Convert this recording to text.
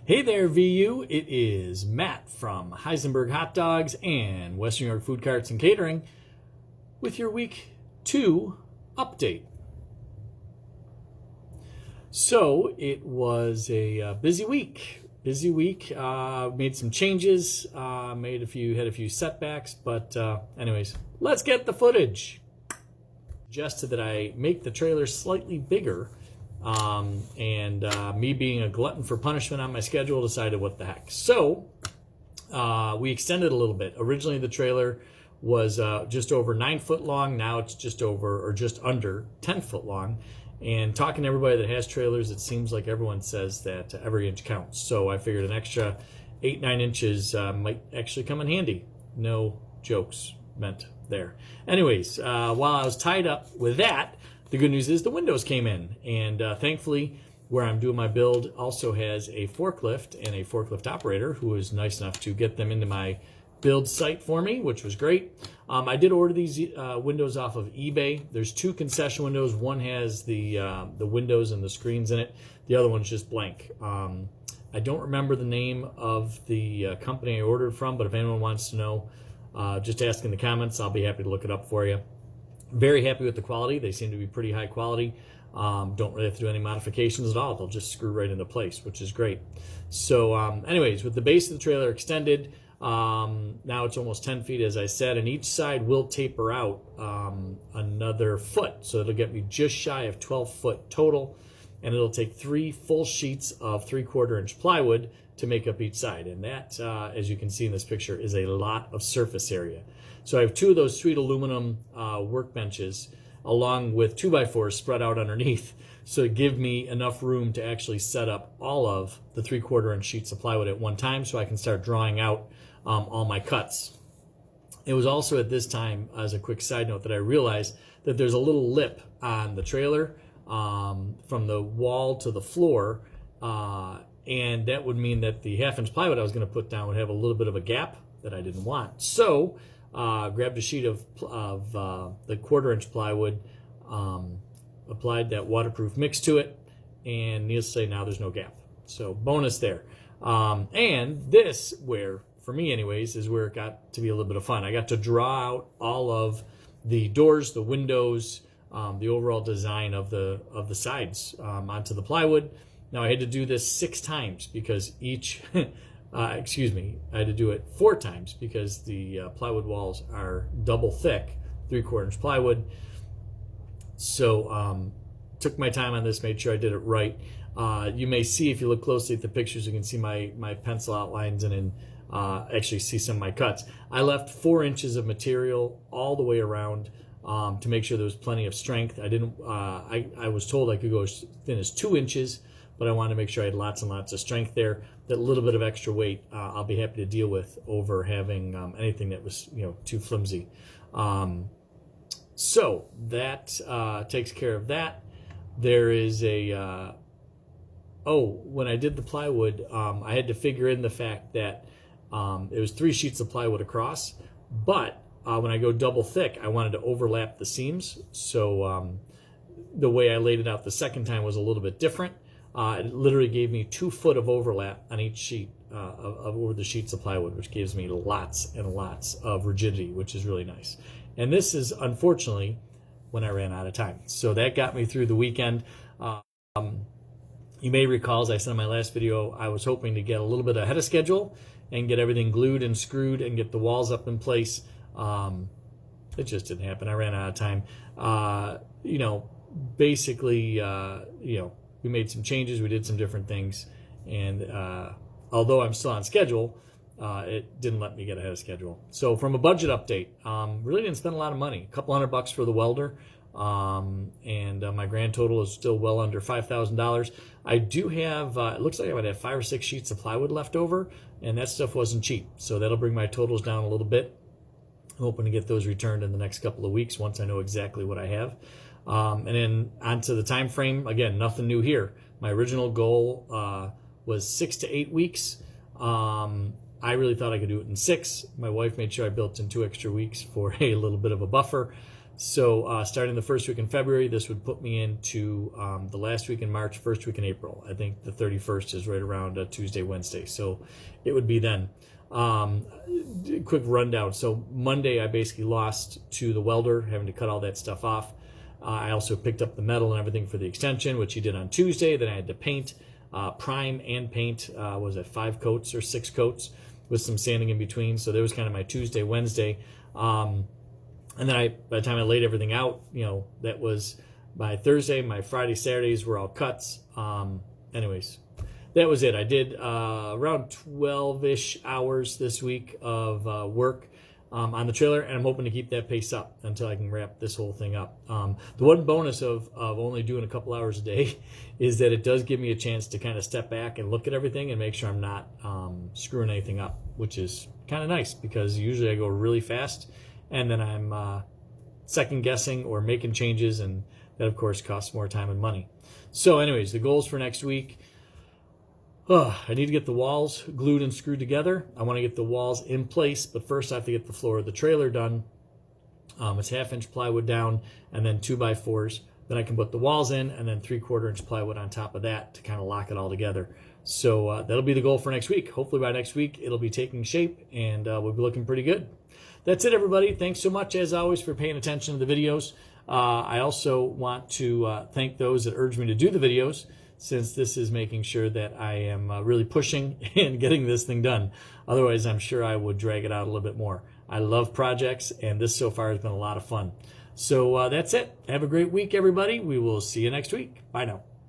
Hey there, VU. It is Matt from Heisenberg Hot Dogs and Western New York Food Carts and Catering with your week 2 update. So it was a busy week. Made some changes. Had a few setbacks. But anyways, let's get the footage. Suggested that I make the trailer slightly bigger. Me being a glutton for punishment on my schedule, decided what the heck. So we extended a little bit. Originally, the trailer was just over 9 foot long. Now it's just under 10 foot long. And talking to everybody that has trailers, it seems like everyone says that every inch counts. So I figured an extra 8-9 inches might actually come in handy. No jokes meant there. Anyways, while I was tied up with that, the good news is the windows came in, and thankfully, where I'm doing my build also has a forklift and a forklift operator who was nice enough to get them into my build site for me, which was great. I did order these windows off of eBay. There's 2 concession windows. One has the windows and the screens in it. The other one's just blank. I don't remember the name of the company I ordered from, but if anyone wants to know, just ask in the comments. I'll be happy to look it up for you. Very happy with the quality. They seem to be pretty high quality. Don't really have to do any modifications at all. They'll just screw right into place, which is great. So anyways, with the base of the trailer extended, now it's almost 10 feet, as I said, and each side will taper out another foot. So it'll get me just shy of 12 foot total, and it'll take 3 full sheets of 3/4 inch plywood to make up each side. And that, as you can see in this picture, is a lot of surface area. So I have 2 of those sweet aluminum workbenches along with 2x4s spread out underneath, so to give me enough room to actually set up all of the 3/4 inch sheets of plywood at one time so I can start drawing out all my cuts. It was also at this time, as a quick side note, that I realized that there's a little lip on the trailer from the wall to the floor, and that would mean that the 1/2 inch plywood I was going to put down would have a little bit of a gap that I didn't want. So grabbed a sheet of the 1/4 inch plywood, applied that waterproof mix to it, and needless to say, now there's no gap. So bonus there. And this, where for me anyways, is where it got to be a little bit of fun. I got to draw out all of the doors, the windows, the overall design of the sides onto the plywood. Now I had to do this 6 times because each I had to do it 4 times because the plywood walls are double thick, 3/4 inch plywood. So took my time on this, made sure I did it right. You may see, if you look closely at the pictures, you can see my pencil outlines and actually see some of my cuts. I left 4 inches of material all the way around to make sure there was plenty of strength. I was told I could go as thin as 2 inches, but I wanted to make sure I had lots and lots of strength there. That little bit of extra weight, I'll be happy to deal with over having anything that was too flimsy. So that takes care of that. There is when I did the plywood, I had to figure in the fact that it was 3 sheets of plywood across, but when I go double thick, I wanted to overlap the seams. So the way I laid it out the second time was a little bit different. It literally gave me 2 foot of overlap on each sheet over the sheets of plywood, which gives me lots and lots of rigidity, which is really nice. And this is, unfortunately, when I ran out of time. So that got me through the weekend. You may recall, as I said in my last video, I was hoping to get a little bit ahead of schedule and get everything glued and screwed and get the walls up in place. It just didn't happen. I ran out of time. We made some changes, we did some different things, and although I'm still on schedule, it didn't let me get ahead of schedule. So from a budget update, really didn't spend a lot of money, a couple $100 for the welder, and my grand total is still well under $5,000. I do have, it looks like I might have 5 or 6 sheets of plywood left over, and that stuff wasn't cheap, so that'll bring my totals down a little bit. I'm hoping to get those returned in the next couple of weeks once I know exactly what I have. And then onto the time frame. Again, nothing new here. My original goal was 6 to 8 weeks. I really thought I could do it in 6. My wife made sure I built in 2 extra weeks for a little bit of a buffer. So starting the first week in February, this would put me into the last week in March, first week in April. I think the 31st is right around Tuesday, Wednesday. So it would be then. Quick rundown. So Monday, I basically lost to the welder, having to cut all that stuff off. I also picked up the metal and everything for the extension, which he did on Tuesday. Then I had to paint, prime and paint. Was it 5 coats or 6 coats with some sanding in between? So that was kind of my Tuesday, Wednesday. And then by the time I laid everything out, that was by Thursday. My Friday, Saturdays were all cuts. Anyways, that was it. I did around 12-ish hours this week of work on the trailer, and I'm hoping to keep that pace up until I can wrap this whole thing up. The one bonus of only doing a couple hours a day is that it does give me a chance to kind of step back and look at everything and make sure I'm not screwing anything up, which is kind of nice because usually I go really fast and then I'm second guessing or making changes, and that of course costs more time and money. So anyways, the goals for next week. I need to get the walls glued and screwed together. I want to get the walls in place, but first I have to get the floor of the trailer done. It's 1/2-inch plywood down and then 2x4s. Then I can put the walls in and then 3/4-inch plywood on top of that to kind of lock it all together. So that'll be the goal for next week. Hopefully by next week it'll be taking shape and we'll be looking pretty good. That's it, everybody. Thanks so much, as always, for paying attention to the videos. I also want to thank those that urge me to do the videos, since this is making sure that I am really pushing and getting this thing done. Otherwise, I'm sure I would drag it out a little bit more. I love projects, and this so far has been a lot of fun. So that's it. Have a great week, everybody. We will see you next week. Bye now.